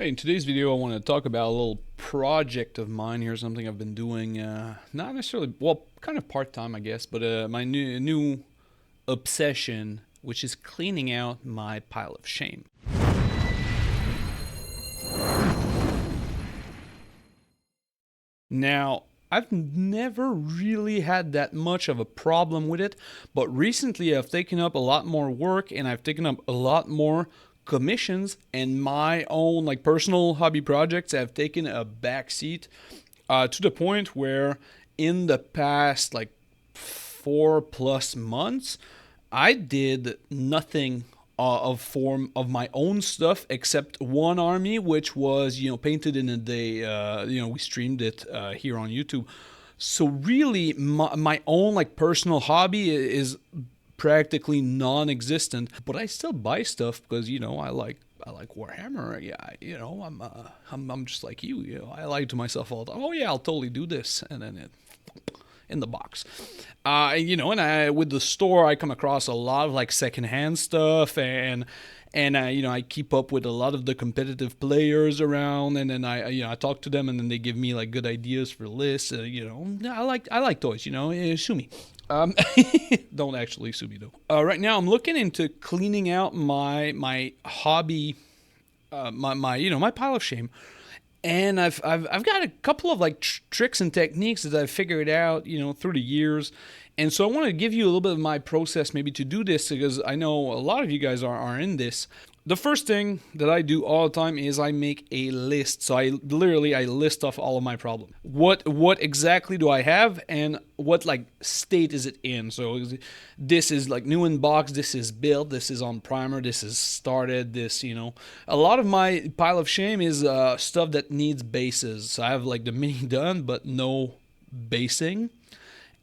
Hey, in today's video, I want to talk about a little project of mine here, something I've been doing, not necessarily, well, kind of part-time, I guess, but my new obsession, which is cleaning out my pile of shame. Now, I've never really had that much of a problem with it, but recently I've taken up a lot more work and I've taken up a lot more commissions, and my own like personal hobby projects have taken a backseat to the point where in the past like 4+ months I did nothing of form of my own stuff except one army, which was painted in a day. We streamed it here on YouTube. So really, my own like personal hobby is practically non-existent. But I still buy stuff because I like Warhammer. Yeah, I'm just like you. I lie to myself all the time. Oh yeah, I'll totally do this, and then it in the box. And I with the store, I come across a lot of like secondhand stuff, and I keep up with a lot of the competitive players around, and then I talk to them, and then they give me like good ideas for lists. I like toys. Sue me. Um, don't actually sue me though. Right now, I'm looking into cleaning out my hobby, my pile of shame, and I've got a couple of like tricks and techniques that I've figured out through the years, and so I want to give you a little bit of my process maybe to do this, because I know a lot of you guys are in this. The first thing that I do all the time is I make a list. So I list off all of my problems. What exactly do I have, and what like state is it in? So this is like new in box, this is built, this is on primer, this is started, a lot of my pile of shame is stuff that needs bases. So I have like the mini done but no basing.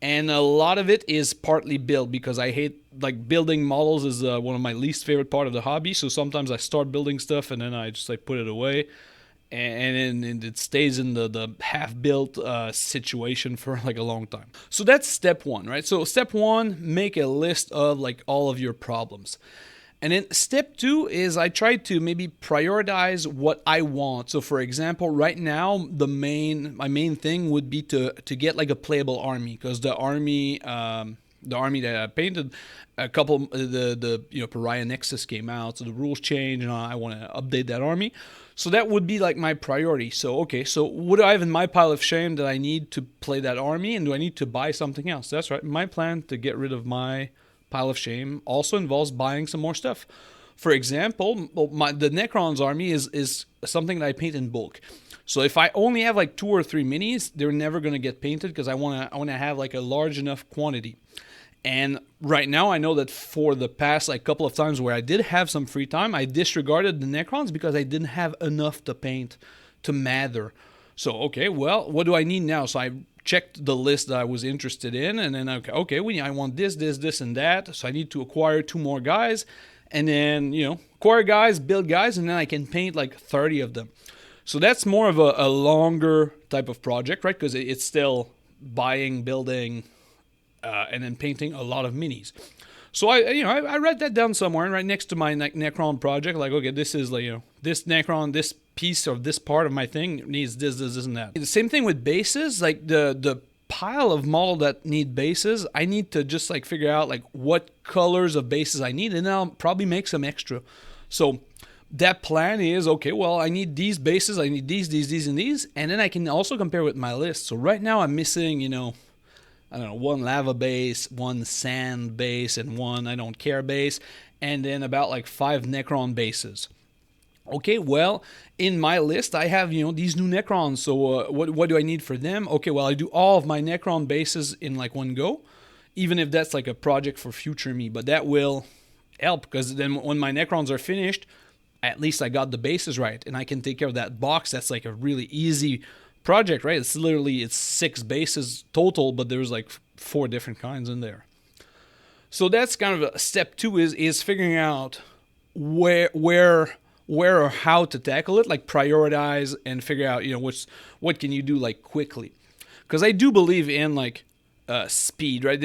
And a lot of it is partly built because I hate like building models is one of my least favorite part of the hobby. So sometimes I start building stuff and then I just like put it away, and it stays in the half built situation for like a long time. So that's step one, right? So step one, make a list of like all of your problems. And then step two is I try to maybe prioritize what I want. So for example, right now my main thing would be to get like a playable army, because the army that I painted, a couple the Pariah Nexus came out, so the rules changed, and I want to update that army. So that would be like my priority. So okay, so what do I have in my pile of shame that I need to play that army, and do I need to buy something else? That's right. My plan to get rid of my pile of shame also involves buying some more stuff. For example, the Necron's army is something that I paint in bulk. So if I only have like 2 or 3 minis, they're never going to get painted because I want to have like a large enough quantity. And right now I know that for the past like couple of times where I did have some free time, I disregarded the Necrons because I didn't have enough to paint to matter. So okay, well, what do I need now? So I checked the list that I was interested in, and then I want this, and that. So I need to acquire 2 more guys, and then acquire guys, build guys, and then I can paint like 30 of them. So that's more of a longer type of project, right? Because it's still buying, building, and then painting a lot of minis. So I read that down somewhere, and right next to my Necron project, like okay, this is like this Necron, this piece of this part of my thing needs this, and that. The same thing with bases, like the pile of model that need bases, I need to just like figure out like what colors of bases I need, and then I'll probably make some extra. So that plan is okay, well, I need these bases, I need these, and these, and then I can also compare with my list. So right now I'm missing, I don't know, 1 lava base, 1 sand base, and 1 I don't care base, and then about like 5 Necron bases. Okay, well, in my list I have these new Necrons. So what do I need for them? Okay, well, I do all of my Necron bases in like one go, even if that's like a project for future me. But that will help, because then when my Necrons are finished, at least I got the bases right, and I can take care of that box. That's like a really easy project, right? It's 6 bases total, but there's like 4 different kinds in there. So that's kind of step 2 is figuring out where or how to tackle it, like prioritize and figure out what can you do like quickly, because I do believe in like speed, right?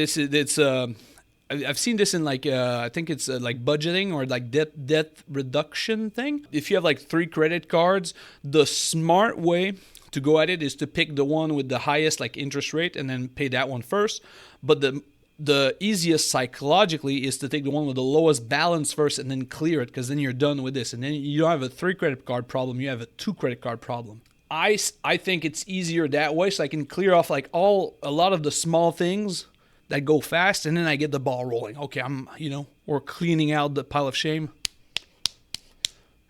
I've seen this in like I think it's like budgeting or like debt reduction thing. If you have like 3 credit cards, the smart way to go at it is to pick the one with the highest like interest rate and then pay that one first. But the easiest psychologically is to take the one with the lowest balance first and then clear it, because then you're done with this, and then you don't have a 3 credit card problem, you have a 2 credit card problem. I think it's easier that way, so I can clear off like a lot of the small things that go fast, and then I get the ball rolling. Okay, we're cleaning out the pile of shame.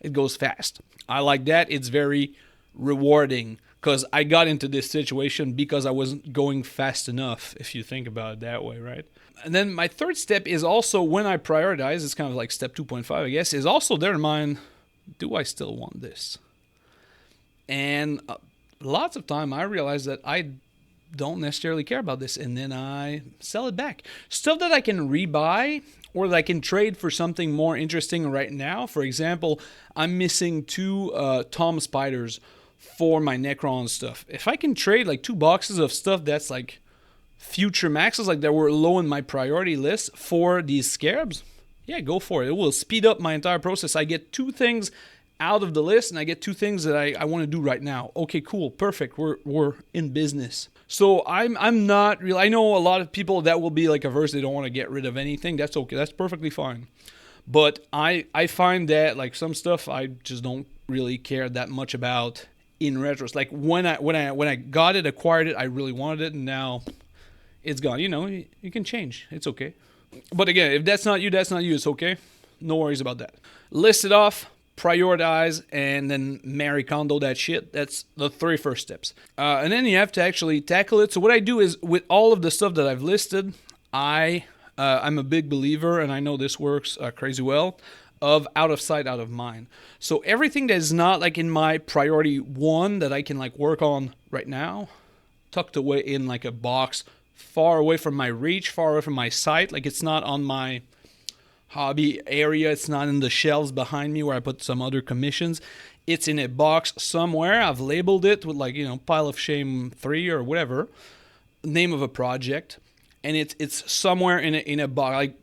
It goes fast. I like that. It's very rewarding, because I got into this situation because I wasn't going fast enough, if you think about it that way, right? And then my third step is also, when I prioritize, it's kind of like step 2.5, I guess, is also there in mind, do I still want this? And lots of time I realize that I don't necessarily care about this, and then I sell it back. Stuff that I can rebuy or that I can trade for something more interesting right now. For example, I'm missing 2 Tom Spiders for my Necron stuff. If I can trade like 2 boxes of stuff that's like future maxes, like that were low in my priority list for these scarabs, yeah, go for it. It will speed up my entire process. I get 2 things out of the list, and I get 2 things that I want to do right now. Okay, cool, perfect. We're in business. So I'm not really. I know a lot of people that will be like averse. They don't want to get rid of anything. That's okay. That's perfectly fine. But I find that like some stuff I just don't really care that much about in retros. Like when I got it, acquired it, I really wanted it, and now it's gone. You can change. It's okay. But again, if that's not you, that's not you. It's okay. No worries about that. List it off, prioritize, and then marry Kondo that shit. That's the 3 first steps. And then you have to actually tackle it. So what I do is, with all of the stuff that I've listed, I'm a big believer, and I know this works crazy well, of out of sight, out of mind. So everything that is not like in my priority 1 that I can like work on right now, tucked away in like a box, far away from my reach, far away from my sight. Like it's not on my hobby area. It's not in the shelves behind me where I put some other commissions. It's in a box somewhere. I've labeled it with like, pile of shame 3 or whatever, name of a project. And it's somewhere in a box. Like,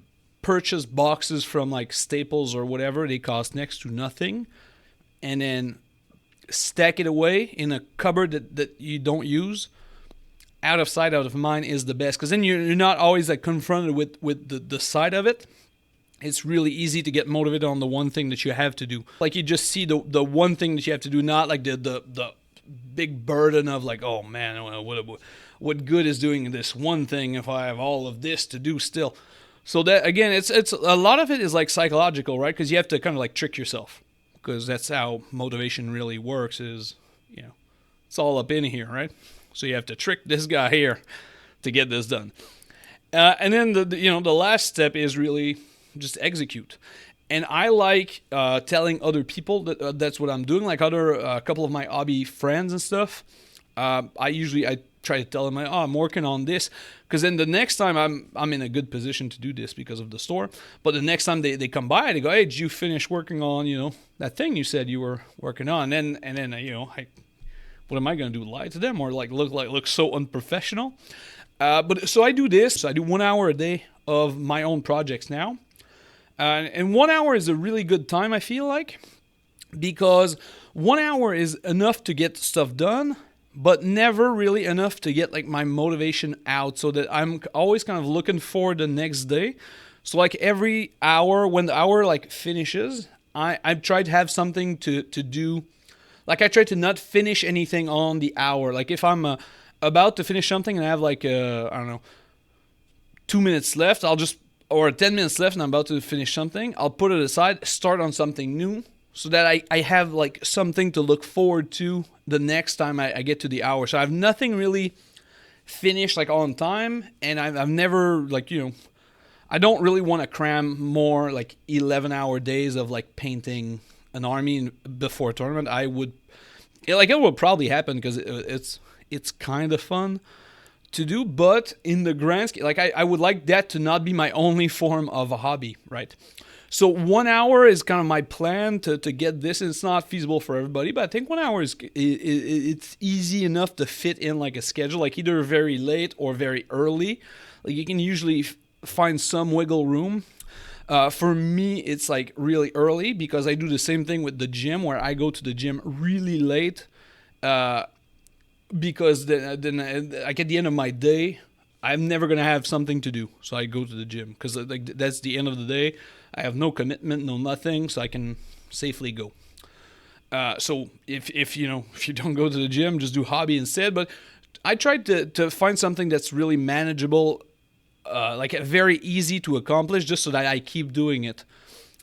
purchase boxes from like Staples or whatever. They cost next to nothing. And then stack it away in a cupboard that you don't use. Out of sight, out of mind is the best. Because then you're not always like confronted with the side of it. It's really easy to get motivated on the one thing that you have to do. Like you just see the one thing that you have to do, not like the big burden of like, oh man, what good is doing this one thing if I have all of this to do still? So that, again, it's a lot of it is like psychological, right? Because you have to kind of like trick yourself, because that's how motivation really works. Is it's all up in here, right? So you have to trick this guy here to get this done. And then the last step is really just execute. And I like telling other people that that's what I'm doing. Like a couple of my hobby friends and stuff. I try to tell them, I'm working on this, because then the next time I'm in a good position to do this because of the store. But the next time they come by, they go, hey, did you finish working on that thing you said you were working on? And then what am I going to do? Lie to them or look so unprofessional? But so I do this. So I do 1 hour a day of my own projects now. And 1 hour is a really good time, I feel like, because 1 hour is enough to get stuff done, but never really enough to get like my motivation out, so that I'm always kind of looking for the next day. So like every hour, when the hour like finishes, I've tried to have something to do. Like I try to not finish anything on the hour. Like if I'm about to finish something and I have like, 2 minutes left, or 10 minutes left and I'm about to finish something, I'll put it aside, start on something new, so that I have like something to look forward to the next time I get to the hour. So I have nothing really finished like on time, and I've never like, I don't really want to cram more like 11-hour days of like painting an army before a tournament. It will probably happen because it's kind of fun to do, but in the grand scheme, like I would like that to not be my only form of a hobby, right? So 1 hour is kind of my plan to get this. It's not feasible for everybody, but I think 1 hour it's easy enough to fit in like a schedule, like either very late or very early. Like you can usually find some wiggle room. For me, it's like really early because I do the same thing with the gym where I go to the gym really late because then like at the end of my day, I'm never gonna have something to do, so I go to the gym because like that's the end of the day. I have no commitment, no nothing, so I can safely go. So if you know if you don't go to the gym, just do hobby instead. But I tried to find something that's really manageable, like very easy to accomplish, just so that I keep doing it.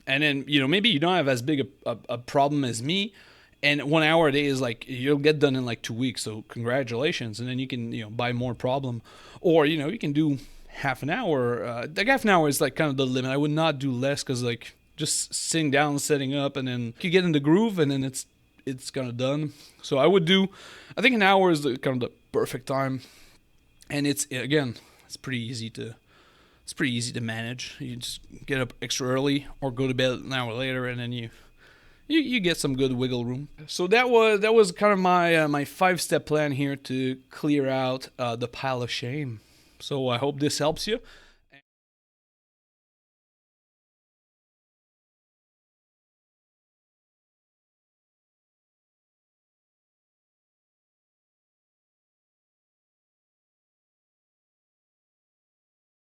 And then maybe you don't have as big a problem as me, and 1 hour a day is like you'll get done in like 2 weeks. So congratulations, and then you can buy more problem, or you can do half an hour. Like half an hour is like kind of the limit. I would not do less because like just sitting down, setting up, and then you get in the groove, and then it's kind of done. So I would do, I think an hour is kind of the perfect time, and it's pretty easy to manage. You just get up extra early or go to bed an hour later, and then you get some good wiggle room. So that was kind of my 5-step plan here to clear out the pile of shame. So I hope this helps you.